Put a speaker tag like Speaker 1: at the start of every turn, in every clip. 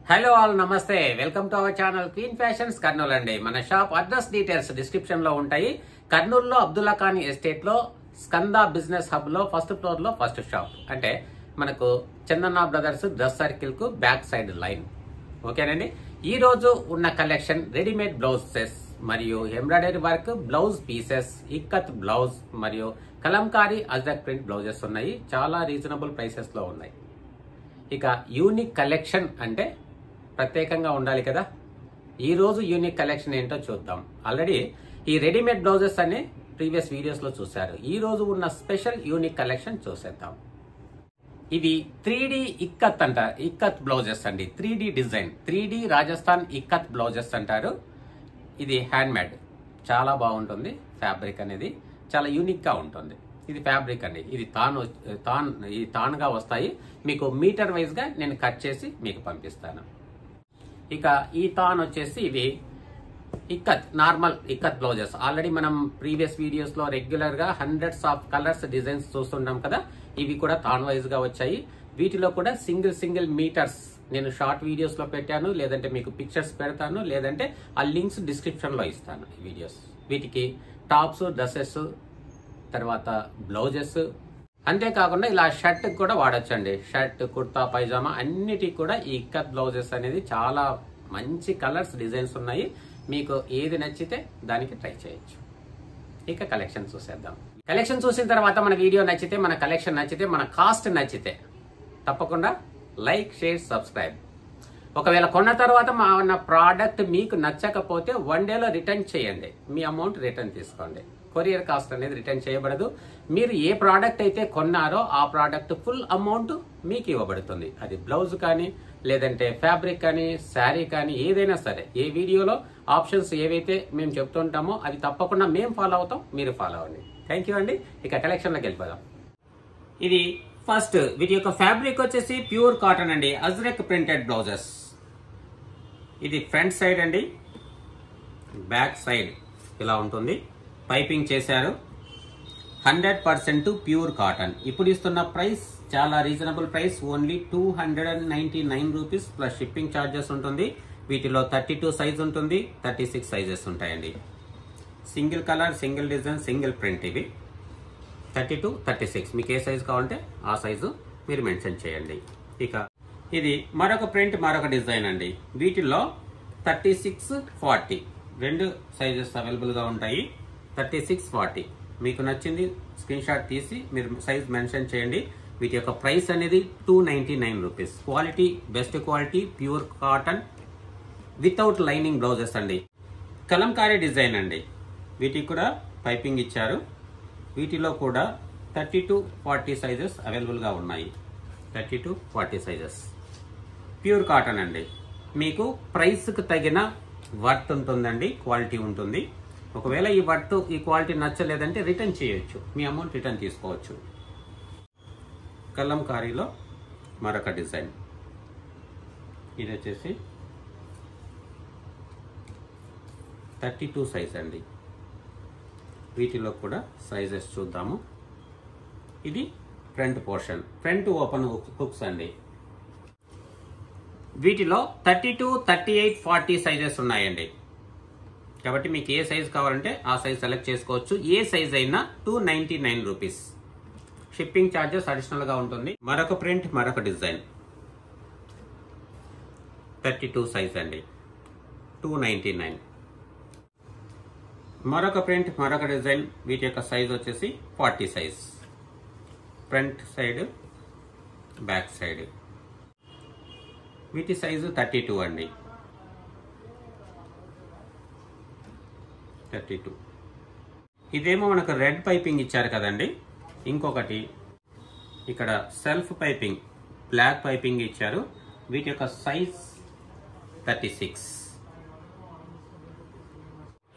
Speaker 1: Hello all నమస్తే, welcome to our channel queen fashions Kurnool అండి. మన షాప్ అడ్రస్ డీటెయిల్స్ డిస్క్రిప్షన్ లో ఉంటాయి. కర్నూలులో అబ్దుల్లా ఖానీ ఎస్టేట్ లో స్కంద బిజినెస్ హబ్ లో ఫస్ట్ ఫ్లోర్ లో ఫస్ట్ షాప్. అంటే మనకు చందన్న బ్రదర్స్ డ్రెస్ సర్కిల్ కు బ్యాక్ సైడ్ లైన్. ఓకేనండి. ఈ రోజు ఉన్న కలెక్షన్ రెడీమేడ్ బ్లౌజెస్ మరియు embroidery work blouse pieces, ikat blouse మరియు కలంకారీ అజ్రక్ ప్రింట్ బ్లౌజెస్ ఉన్నాయి. చాలా రీజనబుల్ ప్రైసెస్ లో ఉన్నాయి. ఇక యూనిక్ కలెక్షన్ అంటే ప్రత్యేకంగా ఉండాలి కదా. ఈ రోజు యూనిక్ కలెక్షన్ ఏంటో చూద్దాం. ఆల్రెడీ ఈ రెడీమేడ్ బ్లౌజెస్ అనే ప్రీవియస్ వీడియోస్ లో చూశారు. ఈ రోజు ఉన్న స్పెషల్ యూనిక్ కలెక్షన్ చూసేద్దాం. ఇది 3D ఇక్కత్ అంట, ఇక్కత్ బ్లౌజెస్ అండి. 3D design, 3D Rajasthan ikat blouses అంటారు. ఇది హ్యాండ్ మేడ్, చాలా బాగుంటుంది. ఫ్యాబ్రిక్ అనేది చాలా యూనిక్ గా ఉంటుంది. ఇది ఫ్యాబ్రిక్ అండి. ఇది తాన్గా వస్తాయి. మీకు మీటర్ వైజ్ గా నేను కట్ చేసి మీకు పంపిస్తాను. ఇక ఈ తాన్ వచ్చేసి ఇవి ikat, normal ikat blouses. Already మనం ప్రీవియస్ వీడియోస్ లో రెగ్యులర్ గా హండ్రెడ్స్ ఆఫ్ కలర్స్ డిజైన్స్ చూస్తుంటాం కదా. ఇవి కూడా తాన్ వైజ్ గా వచ్చాయి. వీటిలో కూడా సింగిల్ మీటర్స్ నేను షార్ట్ వీడియోస్ లో పెట్టాను, లేదంటే మీకు పిక్చర్స్ పెడతాను, లేదంటే ఆ లింక్స్ డిస్క్రిప్షన్ లో ఇస్తాను. ఈ వీడియోస్ వీటికి టాప్స్, డ్రెస్సెస్, తర్వాత బ్లౌజెస్, అంతేకాకుండా ఇలా షర్ట్ కూడా వాడచ్చండి. షర్ట్, కుర్తా, పైజామా అన్నిటికి కూడా ఈ ఇక్కత్ బ్లౌజెస్ అనేది చాలా మంచి కలర్స్, డిజైన్స్ ఉన్నాయి. మీకు ఏది నచ్చితే దానికి ట్రై చేయొచ్చు. ఇక కలెక్షన్ చూసేద్దాం. కలెక్షన్ చూసిన తర్వాత మన వీడియో నచ్చితే, మన కలెక్షన్ నచ్చితే, మన కాస్ట్ నచ్చితే తప్పకుండా లైక్, షేర్, సబ్స్క్రైబ్. ఒకవేళ కొన్న తర్వాత మన ప్రోడక్ట్ మీకు నచ్చకపోతే 1 డేలో రిటర్న్ చేయండి. మీ అమౌంట్ రిటర్న్ తీసుకోండి. కొరియర్ కాస్ట్ అనేది రిటర్న్ చేయబడదు. మీరు ఏ ప్రోడక్ట్ అయితే కొన్నారో ఆ ప్రోడక్ట్ ఫుల్ అమౌంట్ మీకు ఇవ్వబడుతుంది. అది బ్లౌజ్ కానీ, లేదంటే ఫ్యాబ్రిక్ కానీ, శారీ కానీ, ఏదైనా సరే. ఏ వీడియోలో ఆప్షన్స్ ఏవైతే మేము చెప్తుంటామో అవి తప్పకుండా మేము ఫాలో అవుతాం, మీరు ఫాలో అవ్వండి. థ్యాంక్ యూ అండి. ఇక కలెక్షన్లోకి వెళ్ళిపోదాం. ఇది ఫస్ట్, వీటి యొక్క ఫ్యాబ్రిక్ వచ్చేసి ప్యూర్ కాటన్ అండి, అజ్రక్ ప్రింటెడ్ బ్లౌజెస్. ఇది ఫ్రంట్ సైడ్ అండి, బ్యాక్ సైడ్ ఇలా ఉంటుంది. పైపింగ్ చేశారు. 100% ప్యూర్ కాటన్. ఇప్పుడు ఇస్తున్న ప్రైస్ చాలా reasonable price, only 299 rupees plus shipping charges ఉంటుంది. వీటిలో 32 సైజ్ ఉంటుంది, 36 సైజెస్ ఉంటాయండి. Single colour, single design, single print. ఇవి 32, 36 మీకు ఏ సైజ్ కావాలంటే ఆ సైజు మీరు మెన్షన్ చేయండి. ఇక ఇది మరొక ప్రింట్, మరొక డిజైన్ అండి. వీటిల్లో 36, 40 రెండు సైజెస్ అవైలబుల్ గా ఉంటాయి. 36, 40 మీకు నచ్చింది స్క్రీన్ షాట్ తీసి మీరు సైజ్ మెన్షన్ చేయండి. వీటి యొక్క ప్రైస్ అనేది 299 rupees. Quality best quality, pure cotton without lining blouses అండి. కలంకారీ డిజైన్ అండి. వీటికి కూడా పైపింగ్ ఇచ్చారు. వీటిలో కూడా 32, 40 సైజెస్ అవైలబుల్ గా ఉన్నాయి. 32, 40 సైజెస్ ప్యూర్ కాటన్ అండి. మీకు ప్రైస్ కు తగిన వర్త్ ఉంటుందండి, క్వాలిటీ ఉంటుంది. ఒకవేళ ఈ వర్త్, ఈ క్వాలిటీ నచ్చలేదంటే రిటర్న్ చేయొచ్చు, మీ అమౌంట్ రిటర్న్ తీసుకోవచ్చు. కలంకారీలో మరొక డిజైన్. ఇది వచ్చేసి 32 సైజ్ అండి. వీటిలో కూడా సైజెస్ చూద్దాము. ఇది front portion, front open hooks అండి. వీటిలో 32, 38, 40 సైజెస్ ఉన్నాయండి. కాబట్టి మీకు ఏ సైజ్ కావాలంటే ఆ సైజ్ సెలెక్ట్ చేసుకోవచ్చు. ఏ సైజ్ అయినా 299 రూపీస్. షిప్పింగ్ ఛార్జెస్ అడిషనల్ గా ఉంటుంది. మరొక ప్రింట్, మరొక డిజైన్. 32 సైజ్ అండి, 299. మరొక ప్రింట్, మరొక డిజైన్. వీటి యొక్క సైజ్ వచ్చేసి 40 size. Front side, back side. వీటి సైజు 32 అండి. 32. ఇదేమో మనకు రెడ్ పైపింగ్ ఇచ్చారు కదండి. ఇంకొకటి ఇక్కడ సెల్ఫ్ పైపింగ్, బ్లాక్ పైపింగ్ ఇచ్చారు. వీటి యొక్క సైజ్ 36.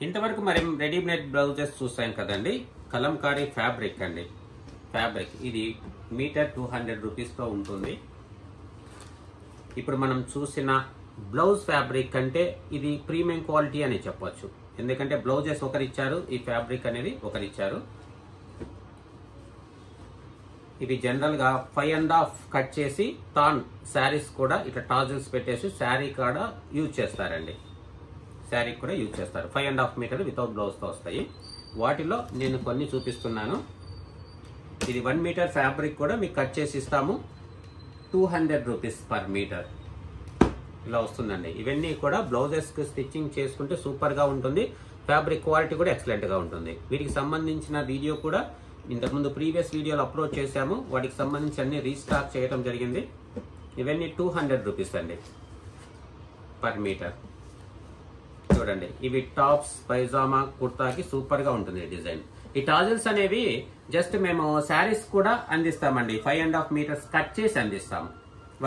Speaker 1: ఇంతవరకు మరి రెడీమేడ్ బ్లౌజెస్ చూసాం కదండి. కలంకారీ ఫ్యాబ్రిక్ అండి. ఫ్యాబ్రిక్ ఇది మీటర్ 200 రూపీస్తో ఉంటుంది. ఇప్పుడు మనం చూసిన బ్లౌజ్ ఫ్యాబ్రిక్ అంటే ఇది ప్రీమియం క్వాలిటీ అని చెప్పొచ్చు. ఎందుకంటే బ్లౌజెస్ ఒకరిచ్చారు, ఈ ఫ్యాబ్రిక్ అనేది ఒకరిచ్చారు. ఇది జనరల్ గా 5.5 కట్ చేసి తాన్ శారీస్ కూడా ఇట్లా టాజిల్స్ పెట్టేసి శారీ కూడా యూజ్ చేస్తారండి. శారీ కూడా యూజ్ చేస్తారు. 5.5 మీటర్ వితౌట్ బ్లౌజ్ తో వస్తాయి. వాటిలో నేను కొన్ని చూపిస్తున్నాను. ఇది 1 మీటర్ ఫ్యాబ్రిక్ కూడా మీకు కట్ చేసి ఇస్తాము. 200 రూపీస్ పర్ మీటర్ ఇలా వస్తుందండి. ఇవన్నీ కూడా బ్లౌజెస్ కి స్టిచ్చింగ్ చేసుకుంటే సూపర్ గా ఉంటుంది. ఫ్యాబ్రిక్ క్వాలిటీ కూడా ఎక్సలెంట్ గా ఉంటుంది. వీటికి సంబంధించిన వీడియో కూడా ఇంతకుముందు ప్రీవియస్ వీడియోలో అప్లోడ్ చేశాము. వాటికి సంబంధించి అన్ని రీస్టాక్ చేయడం జరిగింది. ఇవన్నీ 200 రూపీస్ అండి పర్ మీటర్. చూడండి, ఇవి టాప్స్, పైజామా, కుర్తాకి సూపర్ గా ఉంటుంది డిజైన్. ఈ టాజిల్స్ అనేవి జస్ట్ మేము శారీస్ కూడా అందిస్తామండి. 5.5 మీటర్స్ కట్ చేసి అందిస్తాము.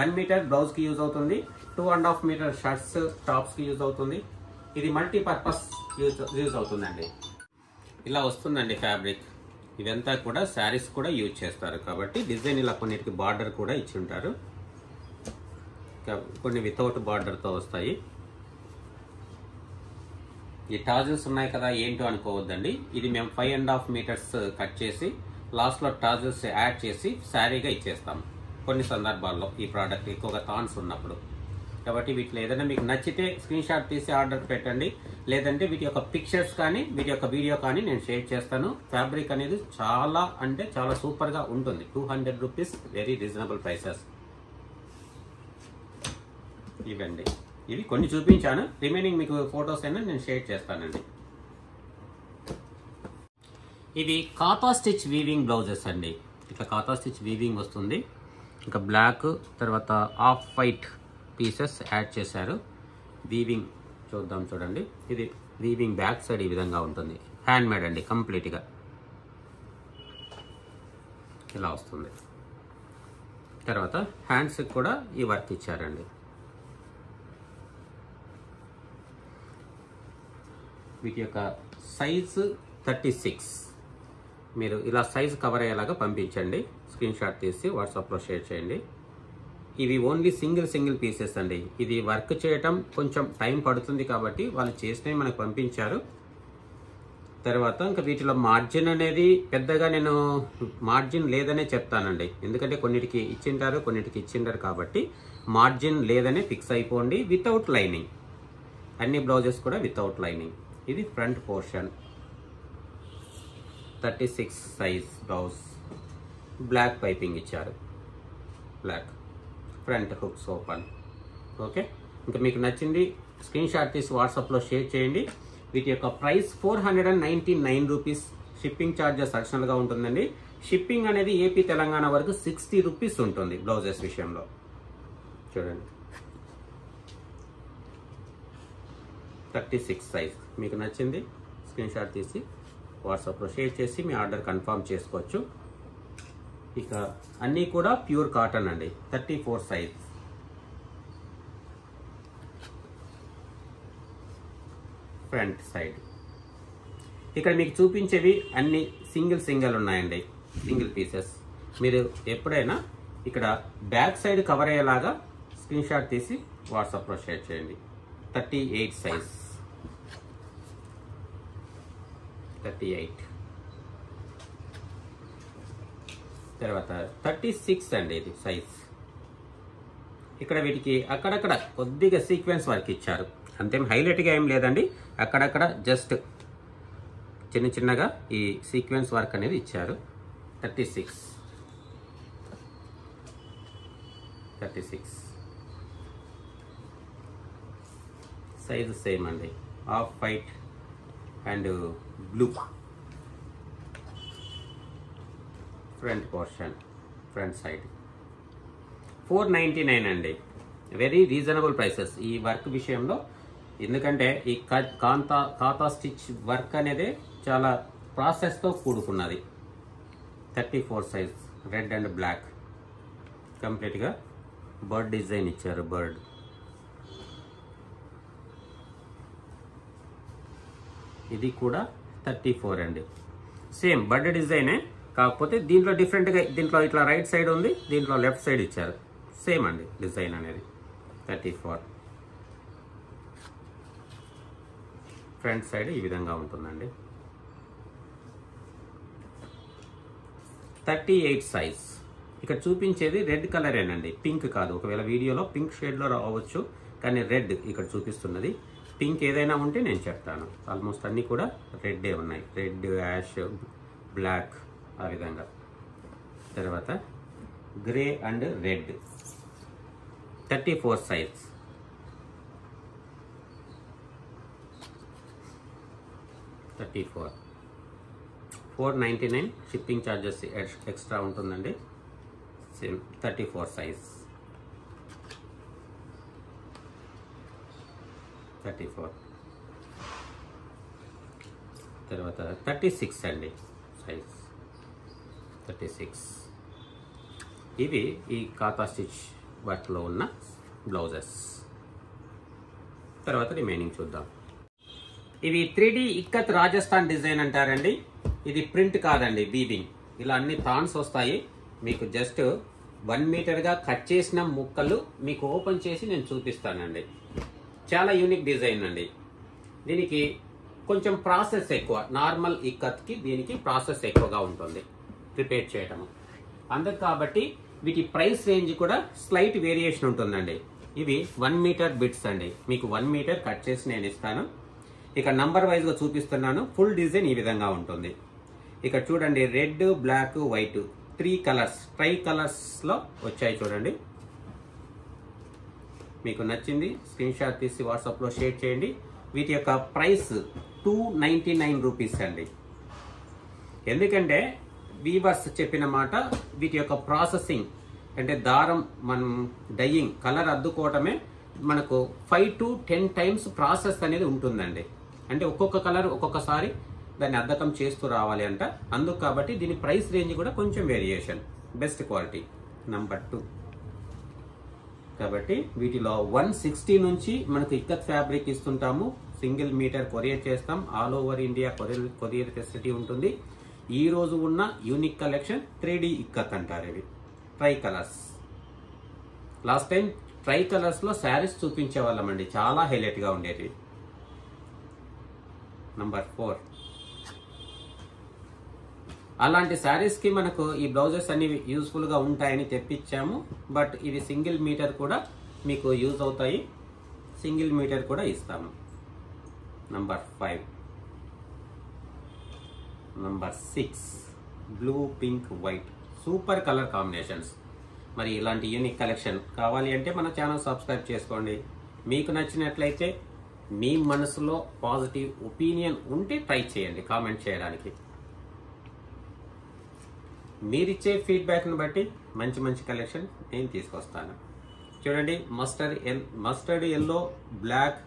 Speaker 1: 1 మీటర్ బ్లౌజ్ కి యూజ్ అవుతుంది. 2.5 మీటర్ షర్ట్స్, టాప్స్ కి యూజ్ అవుతుంది. ఇది మల్టీపర్పస్ యూజ్ అవుతుందండి. ఇలా వస్తుందండి ఫ్యాబ్రిక్. ఇదంతా కూడా శారీస్ కూడా యూజ్ చేస్తారు కాబట్టి డిజైన్ ఇలా కొన్నిటికి బార్డర్ కూడా ఇచ్చి ఉంటారు. కొన్ని వితౌట్ బార్డర్ తో వస్తాయి. ఈ టాజిల్స్ ఉన్నాయి కదా ఏంటో అనుకోవద్దండి. ఇది మేము 5.5 మీటర్స్ కట్ చేసి లాస్ట్ లో టాజిల్స్ యాడ్ చేసి శారీగా ఇచ్చేస్తాం కొన్ని సందర్భాల్లో. ఈ ప్రోడక్ట్ ఎక్కువగా థాన్స్ ఉన్నప్పుడు. కాబట్టి వీటిలో ఏదైనా మీకు నచ్చితే స్క్రీన్ షాట్ తీసి ఆర్డర్ పెట్టండి. లేదంటే వీటి యొక్క పిక్చర్స్ కానీ వీటి యొక్క వీడియో కానీ నేను షేర్ చేస్తాను. ఫ్యాబ్రిక్ అనేది చాలా అంటే చాలా సూపర్ గా ఉంటుంది. 200 రూపీస్ వెరీ రీజనబుల్ ప్రైసెస్. ఇవండి, ఇవి కొన్ని చూపించాను. రిమైనింగ్ మీకు ఫొటోస్ అయినా నేను షేర్ చేస్తానండి. ఇవి కాతా స్టిచ్ వీవింగ్ బ్లౌజెస్ అండి. ఇట్లా కాతా స్టిచ్ వీవింగ్ వస్తుంది. ఇంకా బ్లాక్ తర్వాత ఆఫ్ వైట్ పీసెస్ యాడ్ చేశారు. వీవింగ్ చూద్దాం, చూడండి. ఇది వీవింగ్ బ్యాక్ సైడ్ ఈ విధంగా ఉంటుంది. హ్యాండ్ మేడ్ అండి కంప్లీట్గా. ఇలా వస్తుంది. తర్వాత హ్యాండ్స్ కూడా ఈ వర్క్ ఇచ్చారండి. వీటి యొక్క సైజు 36. మీరు ఇలా సైజు కవర్ అయ్యేలాగా పంపించండి. స్క్రీన్ షాట్ తీసి వాట్సాప్లో షేర్ చేయండి. ఇవి ఓన్లీ సింగిల్ పీసెస్ అండి. ఇది వర్క్ చేయటం కొంచెం టైం పడుతుంది కాబట్టి వాళ్ళు చేసినవి మనకు పంపించారు. తర్వాత ఇంకా వీటిలో మార్జిన్ అనేది పెద్దగా నేను మార్జిన్ లేదనే చెప్తానండి. ఎందుకంటే కొన్నిటికి ఇచ్చింటారు, కొన్నిటికి ఇచ్చింటారు కాబట్టి మార్జిన్ లేదనే ఫిక్స్ అయిపోండి. వితౌట్ లైనింగ్, అన్ని బ్లౌజెస్ కూడా వితౌట్ లైనింగ్. ఇది front portion. 36 size blouse. Black piping ఇచ్చారు. Black front hooks open. Okay, ఇంకా మీకు నచ్చింది స్క్రీన్ షాట్ తీసి వాట్సాప్లో షేర్ చేయండి. వీటి యొక్క ప్రైస్ 499 రూపీస్. షిప్పింగ్ ఛార్జెస్ అడిషనల్గా ఉంటుందండి. షిప్పింగ్ అనేది ఏపీ తెలంగాణ వరకు 60 రూపీస్ ఉంటుంది బ్లౌజెస్ విషయంలో. చూడండి, 36 సైజ్. మీకు నచ్చింది స్క్రీన్ షాట్ తీసి వాట్సాప్లో షేర్ చేసి మీ ఆర్డర్ కన్ఫర్మ్ చేసుకోవచ్చు. ఇక అన్నీ కూడా ప్యూర్ కాటన్ అండి. 34 సైజ్. Front side. ఇక్కడ మీకు చూపించేవి అన్ని సింగిల్ ఉన్నాయండి. Single pieces. మీరు ఎప్పుడైనా ఇక్కడ బ్యాక్ సైడ్ కవర్ అయ్యేలాగా స్క్రీన్ షాట్ తీసి వాట్సాప్లో షేర్ చేయండి. 38 సైజ్. 38. తర్వాత 36 అండి ఇది సైజ్. ఇక్కడ వీటికి అక్కడక్కడ కొద్దిగా సీక్వెన్స్ వర్క్ ఇచ్చారు. అంతేం హైలైట్గా ఏం లేదండి. అక్కడక్కడ జస్ట్ చిన్నగా ఈ సీక్వెన్స్ వర్క్ అనేది ఇచ్చారు. 36 సైజు సేమ్ అండి. Off white and blue. Front portion, front side. 499 అండి. వెరీ రీజనబుల్ ప్రైసెస్ ఈ వర్క్ విషయంలో. ఎందుకంటే ఈ కాతా స్టిచ్ వర్క్ అనేది చాలా ప్రాసెస్తో కూడుకున్నది. 34 సైజ్. Red and black. కంప్లీట్గా బర్డ్ డిజైన్ ఇచ్చారు. బర్డ్. ఇది కూడా 34 అండి. సేమ్ బర్డ్ డిజైనే, కాకపోతే దీంట్లో డిఫరెంట్గా, దీంట్లో ఇట్లా రైట్ సైడ్ ఉంది, దీంట్లో లెఫ్ట్ సైడ్ ఇచ్చారు. సేమ్ అండి డిజైన్ అనేది. 34. ఫ్రంట్ సైడ్ ఈ విధంగా ఉంటుందండి. 38 సైజ్. ఇక్కడ చూపించేది రెడ్ కలరేనండి, పింక్ కాదు. ఒకవేళ వీడియోలో పింక్ షేడ్లో రావచ్చు, కానీ రెడ్ ఇక్కడ చూపిస్తున్నది. పింక్ ఏదైనా ఉంటే నేను చెప్తాను. ఆల్మోస్ట్ అన్నీ కూడా రెడ్డే ఉన్నాయి, రెడ్, యాష్, బ్లాక్ ఆ విధంగా. తర్వాత grey and red 34 size. $499 shipping charges extra ఉంటుందండి. Same 34 size. 34. తర్వాత 36 అండి సైజ్. 36. ఇవి ఈ కాతా స్టిచ్ వర్క్లో ఉన్న బ్లౌజెస్. తర్వాత రిమైనింగ్ చూద్దాం. ఇవి 3D ఇక్కత్ రాజస్థాన్ డిజైన్ అంటారండి. ఇది ప్రింట్ కాదండి, వీవింగ్. ఇలా అన్ని థాన్స్ వస్తాయి. మీకు జస్ట్ 1 మీటర్గా కట్ చేసిన ముక్కలు మీకు ఓపెన్ చేసి నేను చూపిస్తానండి. చాలా యూనిక్ డిజైన్ అండి. దీనికి కొంచెం ప్రాసెస్ ఎక్కువ. నార్మల్ ఇక్కత్కి దీనికి ప్రాసెస్ ఎక్కువగా ఉంటుంది ప్రిపేర్ చేయటము. అందుకు కాబట్టి వీటి ప్రైస్ రేంజ్ కూడా స్లైట్ వేరియేషన్ ఉంటుందండి. ఇవి 1 మీటర్ బిట్స్ అండి. మీకు 1 మీటర్ కట్ చేసి నేను ఇస్తాను. ఇక నంబర్ వైజ్గా చూపిస్తున్నాను. ఫుల్ డిజైన్ ఈ విధంగా ఉంటుంది. ఇక్కడ చూడండి, red, black, white 3 colours, tri కలర్స్లో వచ్చాయి చూడండి. మీకు నచ్చింది స్క్రీన్ షాట్ తీసి వాట్సాప్లో షేర్ చేయండి. వీటి యొక్క ప్రైస్ 299 రూపీస్ అండి. ఎందుకంటే వీవర్స్ చెప్పిన మాట, వీటి యొక్క ప్రాసెసింగ్ అంటే దారం మనం డైయింగ్ కలర్ అద్దుకోవటమే మనకు 5 to 10 టైమ్స్ ప్రాసెస్ అనేది ఉంటుందండి. అంటే ఒక్కొక్క కలర్ ఒక్కొక్కసారి దాన్ని అద్దకం చేస్తూ రావాలి అంట. అందుకు కాబట్టి దీని ప్రైస్ రేంజ్ కూడా కొంచెం వేరియేషన్. Best quality number 2. కాబట్టి వీటిలో 160 నుంచి మనకు ఇక్కత్ ఫ్యాబ్రిక్ ఇస్తుంటాము. సింగిల్ మీటర్ కొరియర్ చేస్తాం. All over India courier facility ఉంటుంది. ఈ రోజు ఉన్న యూనిక్ కలెక్షన్ 3D ఇక్కత్ అంటారు. ఇవి try colours. Last time try colours లో శారీస్ చూపించే వాళ్ళమండి, చాలా హైలైట్ గా ఉండేవి. నంబర్ 4. అలాంటి శారీస్ కి మనకు ఈ బ్లౌజెస్ అన్ని యూస్ఫుల్ గా ఉంటాయని తెప్పించాము. బట్ ఇవి సింగిల్ మీటర్ కూడా మీకు యూజ్ అవుతాయి. సింగిల్ మీటర్ కూడా ఇస్తాము. Number 5. Number 6. Blue, pink, white super colour combinations. మరి ఇలాంటి యూనిక్ కలెక్షన్ కావాలి అంటే మన ఛానల్ సబ్స్క్రైబ్ చేసుకోండి. మీకు నచ్చినట్లయితే మీ మనసులో పాజిటివ్ ఒపీనియన్ ఉంటే ట్రై చేయండి కామెంట్ చేయడానికి. మీరిచ్చే ఫీడ్బ్యాక్ను బట్టి మంచి మంచి కలెక్షన్ నేను తీసుకొస్తాను. చూడండి, mustard yellow, black,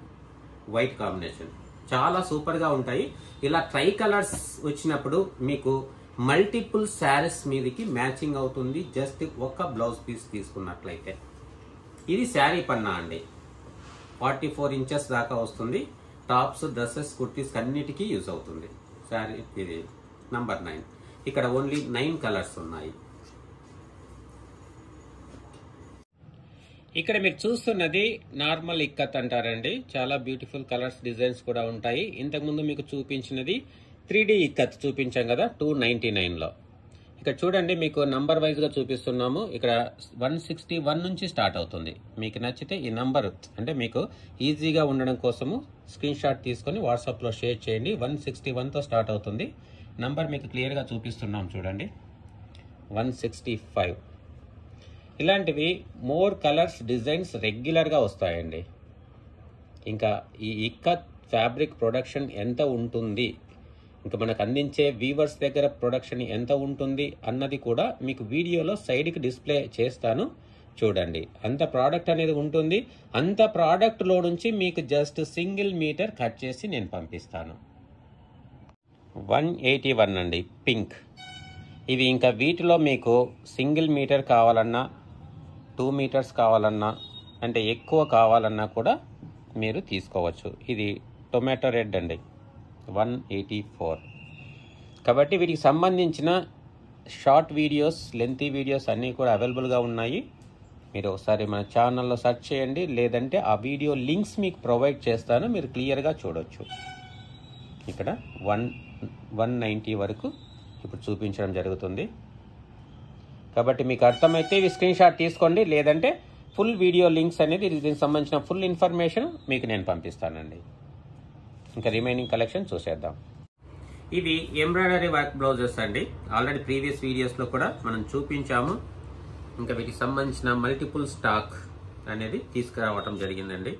Speaker 1: white combination చాలా సూపర్గా ఉంటాయి. ఇలా ట్రై కలర్స్ వచ్చినప్పుడు మీకు మల్టిపుల్ శారీస్ మీదకి మ్యాచింగ్ అవుతుంది. జస్ట్ ఒక బ్లౌజ్ పీస్ తీసుకున్నట్లయితే. ఇది శారీ పన్నా అండి. 44 ఇంచెస్ దాకా వస్తుంది. టాప్స్, డ్రెస్సెస్, కుర్తీస్ అన్నిటికీ యూజ్ అవుతుంది శారీ. ఇది నంబర్ 9. ఇక్కడ ఓన్లీ 9 కలర్స్ ఉన్నాయి. ఇక్కడ మీరు చూస్తున్నది నార్మల్ ఇక్కత్ అంటారండి. చాలా బ్యూటిఫుల్ కలర్స్, డిజైన్స్ కూడా ఉంటాయి. ఇంతకుముందు మీకు చూపించినది 3D ఇక్కత్ చూపించాం కదా 299లో. ఇక్కడ చూడండి, మీకు నంబర్ వైజ్ గా చూపిస్తున్నాము. ఇక్కడ 161 నుంచి స్టార్ట్ అవుతుంది. మీకు నచ్చితే ఈ నంబర్ అంటే మీకు ఈజీగా ఉండడం కోసము స్క్రీన్ షాట్ తీసుకొని వాట్సాప్లో షేర్ చేయండి. 161తో స్టార్ట్ అవుతుంది. నంబర్ మీకు క్లియర్గా చూపిస్తున్నాం చూడండి, 165. ఇలాంటివి మోర్ కలర్స్, డిజైన్స్ రెగ్యులర్గా వస్తాయండి. ఇంకా ఈ ఇక్కత్ ఫ్యాబ్రిక్ ప్రొడక్షన్ ఎంత ఉంటుంది, ఇంకా మనకు అందించే వీవర్స్ దగ్గర ప్రొడక్షన్ ఎంత ఉంటుంది అన్నది కూడా మీకు వీడియోలో సైడ్కి డిస్ప్లే చేస్తాను చూడండి. అంత ప్రోడక్ట్ అనేది ఉంటుంది. అంత ప్రోడక్ట్లో నుంచి మీకు జస్ట్ సింగిల్ మీటర్ కట్ చేసి నేను పంపిస్తాను. 181 అండి, పింక్. ఇవి ఇంకా వీటిలో మీకు సింగిల్ మీటర్ కావాలన్నా, 2 మీటర్స్ కావాలన్నా, అంటే ఎక్కువ కావాలన్నా కూడా మీరు తీసుకోవచ్చు. ఇది టొమాటో రెడ్ అండి, 184. కాబట్టి వీటికి సంబంధించిన షార్ట్ వీడియోస్, లెంతీ వీడియోస్ అన్నీ కూడా అవైలబుల్గా ఉన్నాయి. మీరు ఒకసారి మన ఛానల్లో సెర్చ్ చేయండి, లేదంటే ఆ వీడియో లింక్స్ మీకు ప్రొవైడ్ చేస్తాను, మీరు క్లియర్గా చూడొచ్చు. ఇక్కడ 190 వరకు ఇప్పుడు చూపించడం జరుగుతుంది. కాబట్టి మీకు అర్థమైతే ఇవి స్క్రీన్ షాట్ తీసుకోండి, లేదంటే ఫుల్ వీడియో లింక్స్ అనేది దీనికి సంబంధించిన ఫుల్ ఇన్ఫర్మేషన్ మీకు నేను పంపిస్తానండి. ఇంకా రిమైనింగ్ కలెక్షన్ చూసేద్దాం. ఇవి ఎంబ్రాయిడరీ వర్క్ బ్లౌజెస్ అండి. ఆల్రెడీ ప్రీవియస్ వీడియోస్లో కూడా మనం చూపించాము. ఇంకా వీటికి సంబంధించిన మల్టిపుల్ స్టాక్ అనేది తీసుకురావటం జరిగిందండి.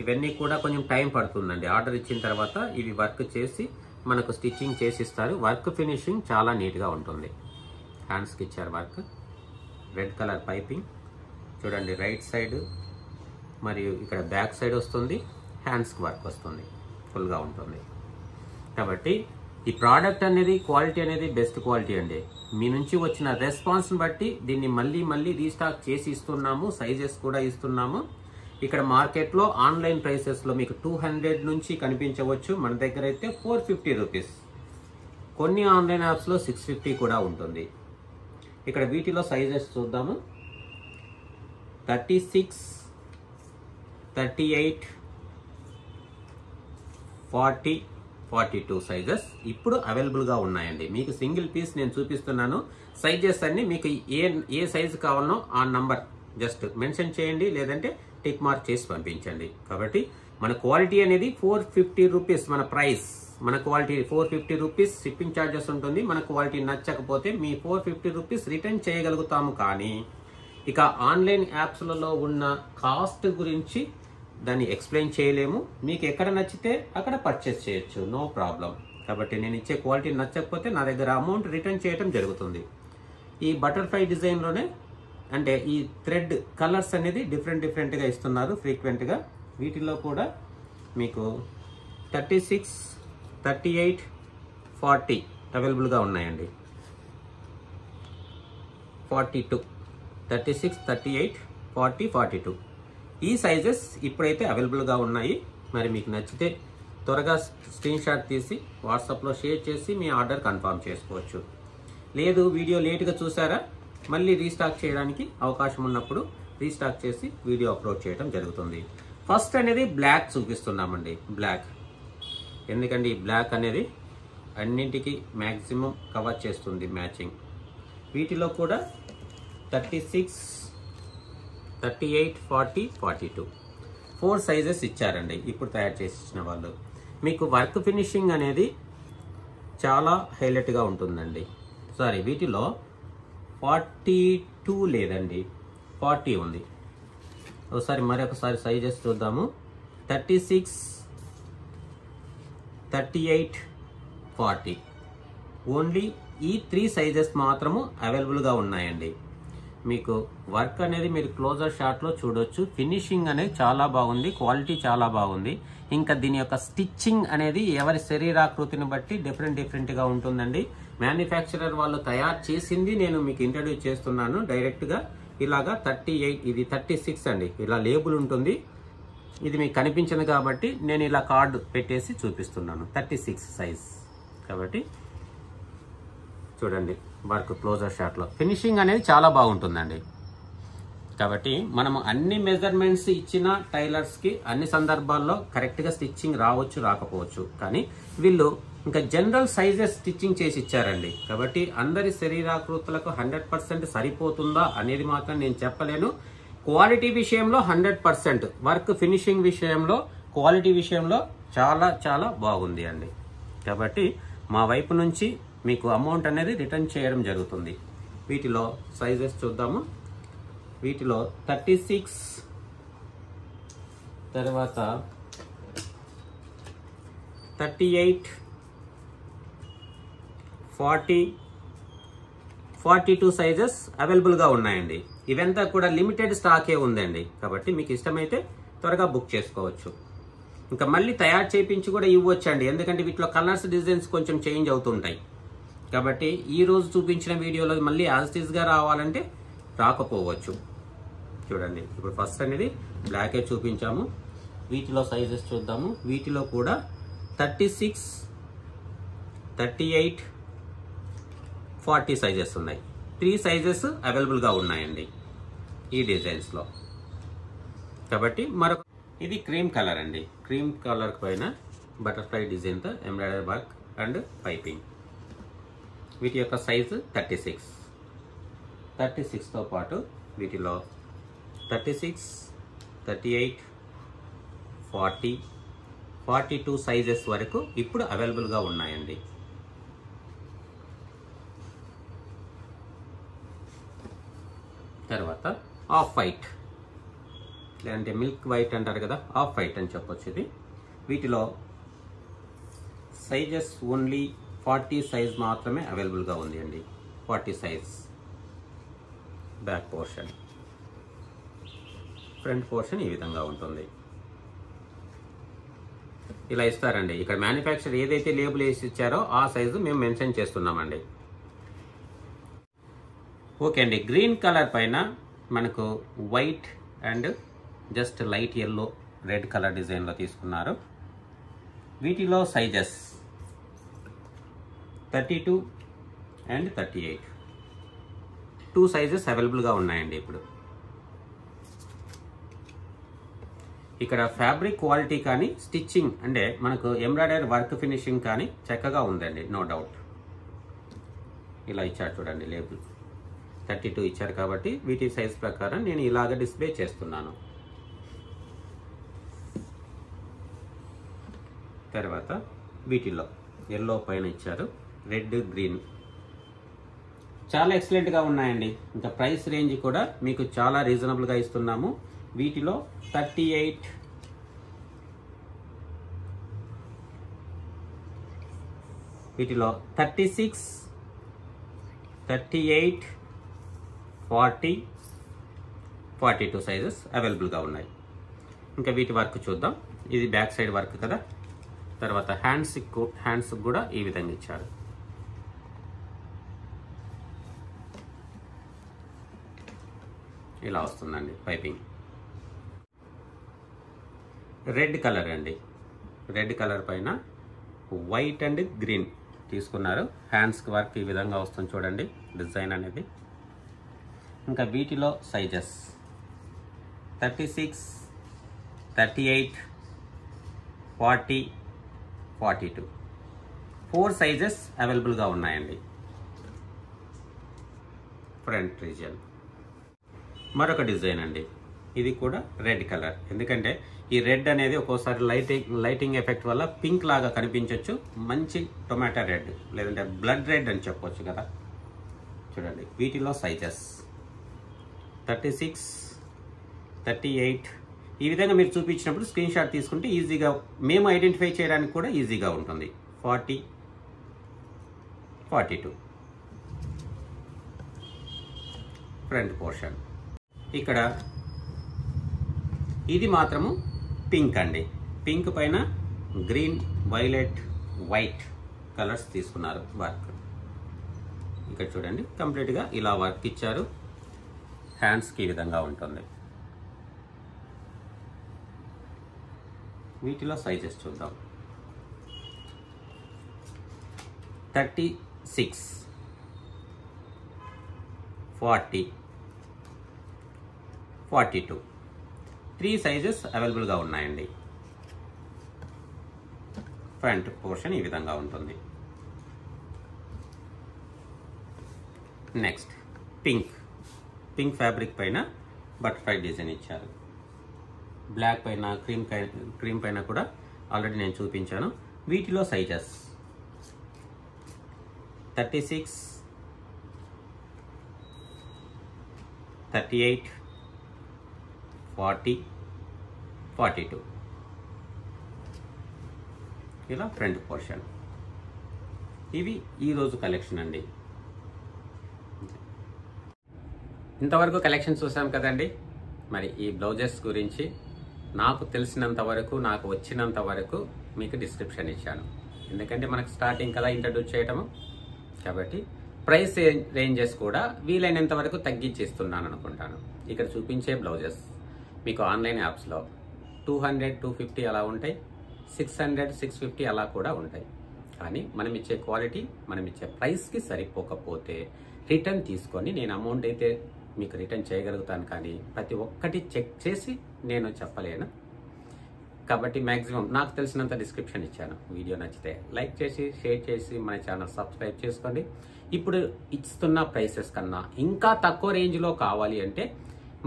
Speaker 1: ఇవన్నీ కూడా కొంచెం టైం పడుతుందండి. ఆర్డర్ ఇచ్చిన తర్వాత ఇవి వర్క్ చేసి మనకు స్టిచ్చింగ్ చేసి ఇస్తారు. వర్క్ ఫినిషింగ్ చాలా నీట్గా ఉంటుంది. హ్యాండ్స్కి ఇచ్చారు వర్క్, రెడ్ కలర్ పైపింగ్ చూడండి, రైట్ సైడ్ మరియు ఇక్కడ బ్యాక్ సైడ్ వస్తుంది, హ్యాండ్స్కి వర్క్ వస్తుంది, ఫుల్గా ఉంటుంది. కాబట్టి ఈ ప్రోడక్ట్ అనేది క్వాలిటీ అనేది బెస్ట్ క్వాలిటీ అండి. మీ నుంచి వచ్చిన రెస్పాన్స్ని బట్టి దీన్ని మళ్ళీ రీస్టాక్ చేసి ఇస్తున్నాము. సైజెస్ కూడా ఇస్తున్నాము. ఇక్కడ మార్కెట్లో ఆన్లైన్ ప్రైసెస్లో మీకు 200 నుంచి కనిపించవచ్చు. మన దగ్గర అయితే 450 రూపీస్. కొన్ని ఆన్లైన్ యాప్స్లో 650 కూడా ఉంటుంది. ఇక్కడ వీటిలో సైజెస్ చూద్దాము. 36, 38, 40, 42 సైజెస్ ఇప్పుడు అవైలబుల్గా ఉన్నాయండి. మీకు సింగిల్ పీస్ నేను చూపిస్తున్నాను. సైజెస్ అన్ని మీకు ఏ సైజు కావాలనో ఆ నంబర్ జస్ట్ మెన్షన్ చేయండి, లేదంటే టిక్ మార్క్ చేసి పంపించండి. కాబట్టి మన క్వాలిటీ అనేది 450 రూపీస్ మన ప్రైస్. మన క్వాలిటీ 450 రూపీస్ షిప్పింగ్ ఛార్జెస్ ఉంటుంది. మన క్వాలిటీ నచ్చకపోతే మీ 450 రూపీస్ రిటర్న్ చేయగలుగుతాము. కానీ ఇక ఆన్లైన్ యాప్స్లలో ఉన్న కాస్ట్ గురించి దాన్ని ఎక్స్ప్లెయిన్ చేయలేము. మీకు ఎక్కడ నచ్చితే అక్కడ పర్చేస్ చేయొచ్చు, నో ప్రాబ్లం. కాబట్టి నేను ఇచ్చే క్వాలిటీ నచ్చకపోతే నా దగ్గర అమౌంట్ రిటర్న్ చేయడం జరుగుతుంది. ఈ బటర్ఫ్లై డిజైన్లోనే అంటే ఈ థ్రెడ్ కలర్స్ అనేది డిఫరెంట్గా ఇస్తున్నారు ఫ్రీక్వెంట్గా. వీటిలో కూడా మీకు 36, 38, 40 అవైలబుల్గా ఉన్నాయండి. 42, 36, 38, 40, 42 ఈ సైజెస్ ఇప్పుడైతే అవైలబుల్గా ఉన్నాయి. మరి మీకు నచ్చితే త్వరగా స్క్రీన్ షాట్ తీసి వాట్సాప్లో షేర్ చేసి మీ ఆర్డర్ కన్ఫర్మ్ చేసుకోవచ్చు. లేదు వీడియో లేట్గా చూసారా, మళ్ళీ రీస్టాక్ చేయడానికి అవకాశం ఉన్నప్పుడు రీస్టాక్ చేసి వీడియో అప్లోడ్ చేయడం జరుగుతుంది. ఫస్ట్ అనేది బ్లాక్ చూపిస్తున్నామండి. బ్లాక్ ఎందుకంటే ఈ బ్లాక్ అనేది అన్నింటికి మ్యాక్సిమం కవర్ చేస్తుంది మ్యాచింగ్. వీటిలో కూడా 36, 38, 40, 42 4 సైజెస్ ఇచ్చారండి ఇప్పుడు తయారు చేసి ఇచ్చిన వాళ్ళు. మీకు వర్క్ ఫినిషింగ్ అనేది చాలా హైలైట్గా ఉంటుందండి. సారీ, వీటిలో 42 లేదండి, 40 ఉంది. ఒకసారి మరొకసారి సైజెస్ చూద్దాము. 36, 38, 40 ఓన్లీ ఈ 3 సైజెస్ మాత్రము అవైలబుల్గా ఉన్నాయండి. మీకు వర్క్ అనేది మీరు క్లోజర్ షాట్లో చూడొచ్చు. ఫినిషింగ్ అనేది చాలా బాగుంది, క్వాలిటీ చాలా బాగుంది. ఇంకా దీని యొక్క స్టిచ్చింగ్ అనేది ఎవరి శరీరాకృతిని బట్టి డిఫరెంట్గా ఉంటుందండి. మ్యానుఫ్యాక్చరర్ వాళ్ళు తయారు చేసింది నేను మీకు ఇంట్రడ్యూస్ చేస్తున్నాను డైరెక్ట్గా. ఇలాగా 38, ఇది 36 అండి. ఇలా లేబుల్ ఉంటుంది. ఇది మీకు కనిపించింది కాబట్టి నేను ఇలా కార్డు పెట్టేసి చూపిస్తున్నాను. 36 సైజ్. కాబట్టి చూడండి వర్క్ క్లోజర్ షాట్లో ఫినిషింగ్ అనేది చాలా బాగుంటుందండి. కాబట్టి మనము అన్ని మెజర్మెంట్స్ ఇచ్చిన టైలర్స్కి అన్ని సందర్భాల్లో కరెక్ట్గా స్టిచ్చింగ్ రావచ్చు, రాకపోవచ్చు. కానీ వీళ్ళు ఇంకా జనరల్ సైజెస్ స్టిచ్చింగ్ చేసి ఇచ్చారండి. కాబట్టి అందరి శరీరాకృతులకు 100% సరిపోతుందా అనేది మాత్రం నేను చెప్పలేను. క్వాలిటీ విషయంలో 100%, వర్క్ ఫినిషింగ్ విషయంలో, క్వాలిటీ విషయంలో చాలా బాగుంది అండి. కాబట్టి మా వైపు నుంచి మీకు అమౌంట్ అనేది రిటర్న్ చేయడం జరుగుతుంది. వీటిలో సైజెస్ చూద్దాము. వీటిలో 36, తర్వాత 38, 40, 42 సైజెస్ అవైలబుల్గా ఉన్నాయండి. ఇవంతా కూడా లిమిటెడ్ స్టాకే ఉందండి. కాబట్టి మీకు ఇష్టమైతే త్వరగా బుక్ చేసుకోవచ్చు. ఇంకా మళ్ళీ తయారు చేయించి కూడా ఇవ్వచ్చండి. ఎందుకంటే వీటిలో కలర్స్, డిజైన్స్ కొంచెం చేంజ్ అవుతుంటాయి. కాబట్టి ఈ రోజు చూపించిన వీడియోలో మళ్ళీ యాజ్ ఇట్ ఈస్గా రావాలంటే రాకపోవచ్చు. చూడండి ఇప్పుడు ఫస్ట్ అనేది బ్లాకే చూపించాము. వీటిలో సైజెస్ చూద్దాము. వీటిలో కూడా 36, 38, 40 సైజెస్ ఉన్నాయి. 3 సైజెస్ అవైలబుల్గా ఉన్నాయండి ఈ డిజైన్స్లో. కాబట్టి మరొక ఇది క్రీమ్ కలర్ అండి. క్రీమ్ కలర్ పైన బటర్ఫ్లై డిజైన్తో ఎంబ్రాయిడరీ వర్క్ అండ్ పైపింగ్. వీటి యొక్క సైజు 36. 36తో పాటు వీటిలో 36, 38, 40, 42 సైజెస్ వరకు ఇప్పుడు అవైలబుల్గా ఉన్నాయండి. తర్వాత ఆఫ్ వైట్, లేదంటే మిల్క్ వైట్ అంటారు కదా, ఆఫ్ వైట్ అని చెప్పొచ్చు. ఇది వీటిలో సైజెస్ ఓన్లీ 40 సైజ్ మాత్రమే అవైలబుల్గా ఉంది అండి. 40 size. Back portion, front portion ఈ విధంగా ఉంటుంది. ఇలా ఇస్తారండి. ఇక్కడ మ్యానుఫ్యాక్చర్ ఏదైతే లేబుల్ వేసి ఇచ్చారో ఆ సైజు మేము మెన్షన్ చేస్తున్నామండి. ఓకే అండి. గ్రీన్ కలర్ పైన మనకు white and just light yellow red colour డిజైన్లో తీసుకున్నారు. వీటిలో సైజెస్ 32 అండ్ 38, 2 సైజెస్ అవైలబుల్గా ఉన్నాయండి. ఇప్పుడు ఇక్కడ ఫ్యాబ్రిక్ క్వాలిటీ కానీ స్టిచ్చింగ్ అంటే మనకు ఎంబ్రాయిడరీ వర్క్ ఫినిషింగ్ కానీ చక్కగా ఉందండి, నో డౌట్. ఇలా ఇచ్చారు చూడండి లేబుల్. 32 ఇచ్చారు కాబట్టి వీటి సైజ్ ప్రకారం నేను ఇలాగ డిస్ప్లే చేస్తున్నాను. తర్వాత వీటిలో ఎల్లో పైన ఇచ్చారు, రెడ్, గ్రీన్. చాలా ఎక్సలెంట్గా ఉన్నాయండి. ఇంకా ప్రైస్ రేంజ్ కూడా మీకు చాలా రీజనబుల్గా ఇస్తున్నాము. వీటిలో 38, వీటిలో 36, 38, 40, 42 సైజెస్ అవైలబుల్గా ఉన్నాయి. ఇంకా వీటి వర్క్ చూద్దాం. ఇది బ్యాక్ సైడ్ వర్క్ కదా. తర్వాత హ్యాండ్స్ కూడా ఈ విధంగా ఇచ్చారు. ఇలా వస్తుందండి పైపింగ్. రెడ్ కలర్ అండి. రెడ్ కలర్ పైన వైట్ అండ్ గ్రీన్ తీసుకున్నారు. హ్యాండ్స్కి వర్క్ ఈ విధంగా వస్తుంది చూడండి డిజైన్ అనేది. ఇంకా వీటిలో సైజెస్ 36, 38, 40, 42, 4 సైజెస్ అవైలబుల్గా ఉన్నాయండి. ఫ్రంట్ రీజియన్ మరొక డిజైన్ అండి. ఇది కూడా రెడ్ కలర్. ఎందుకంటే ఈ రెడ్ అనేది ఒక్కోసారి లైటింగ్ ఎఫెక్ట్ వల్ల పింక్ లాగా కనిపించవచ్చు. మంచి టొమాటో రెడ్ లేదంటే బ్లడ్ రెడ్ అని చెప్పొచ్చు కదా. చూడండి వీటిలో సైజెస్ 36, 38 ఈ విధంగా మీరు చూపించినప్పుడు స్క్రీన్ షాట్ తీసుకుంటే ఈజీగా మేము ఐడెంటిఫై చేయడానికి కూడా ఈజీగా ఉంటుంది. 40, 42 ఫ్రంట్ పోర్షన్. ఇక్కడ ఇది మాత్రము పింక్ అండి. పింక్ పైన గ్రీన్, వైలెట్, వైట్ కలర్స్ తీసుకున్నారు వర్క్. ఇక్కడ చూడండి కంప్లీట్గా ఇలా వర్క్ ఇచ్చారు. హ్యాండ్స్కి ఈ విధంగా ఉంటుంది. వీటిలో సైజెస్ చూద్దాం. 36, 40, 42 3 సైజెస్ అవైలబుల్గా ఉన్నాయండి. ఫ్రంట్ పోర్షన్ ఈ విధంగా ఉంటుంది. నెక్స్ట్ పింక్ ఫ్యాబ్రిక్ పైన బటర్ఫ్లై డిజైన్ ఇచ్చారు. బ్లాక్ పైన క్రీమ్ పైన కూడా ఆల్రెడీ నేను చూపించాను. వీటిలో సైజెస్ 36, 38, 40, 42 ఇలా ఫ్రంట్ పోర్షన్. ఇవి ఈరోజు కలెక్షన్ అండి. ఇంతవరకు కలెక్షన్ చూసాం కదండి. మరి ఈ బ్లౌజెస్ గురించి నాకు తెలిసినంత వరకు, నాకు వచ్చినంత వరకు మీకు డిస్క్రిప్షన్ ఇచ్చాను. ఎందుకంటే మనకు స్టార్టింగ్ కదా ఇంట్రడ్యూస్ చేయటము, కాబట్టి ప్రైస్ రేంజెస్ కూడా వీలైనంత వరకు తగ్గించేస్తున్నాను అనుకుంటాను. ఇక్కడ చూపించే బ్లౌజెస్ మీకు ఆన్లైన్ యాప్స్లో 200, 250 అలా ఉంటాయి. 600, 650 అలా కూడా ఉంటాయి. కానీ మనం ఇచ్చే క్వాలిటీ, మనం ఇచ్చే ప్రైస్కి సరిపోకపోతే రిటర్న్ తీసుకొని నేను అమౌంట్ అయితే మీకు రిటర్న్ చేయగలుగుతాను. కానీ ప్రతి ఒక్కటి చెక్ చేసి నేను చెప్పలేను. కాబట్టి మ్యాక్సిమం నాకు తెలిసినంత డిస్క్రిప్షన్ ఇచ్చాను. వీడియో నచ్చితే లైక్ చేసి షేర్ చేసి మన ఛానల్ సబ్స్క్రైబ్ చేసుకోండి. ఇప్పుడు ఇస్తున్న ప్రైసెస్ కన్నా ఇంకా తక్కువ రేంజ్లో కావాలి అంటే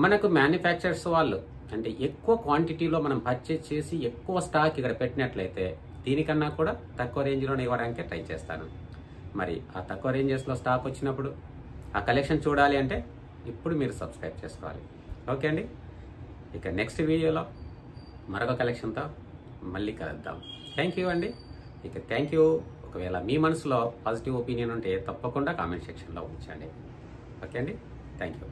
Speaker 1: మనకు మ్యానుఫ్యాక్చరర్స్ వాళ్ళు అంటే ఎక్కువ క్వాంటిటీలో మనం పర్చేజ్ చేసి ఎక్కువ స్టాక్ ఇక్కడ పెట్టినట్లయితే దీనికన్నా కూడా తక్కువ రేంజ్లోనే ఇవ్వడానికి ట్రై చేస్తాను. మరి ఆ తక్కువ రేంజెస్లో స్టాక్ వచ్చినప్పుడు ఆ కలెక్షన్ చూడాలి అంటే ఇప్పుడు మీరు సబ్స్క్రైబ్ చేసుకోవాలి. ఓకే అండి, ఇక నెక్స్ట్ వీడియోలో మరొక కలెక్షన్తో మళ్ళీ కలుద్దాం. థ్యాంక్ యూ అండి. ఇక థ్యాంక్ యూ. ఒకవేళ మీ మనసులో పాజిటివ్ ఒపీనియన్ ఉంటే తప్పకుండా కామెంట్ సెక్షన్లో ఉంచండి. ఓకే అండి, థ్యాంక్ యూ.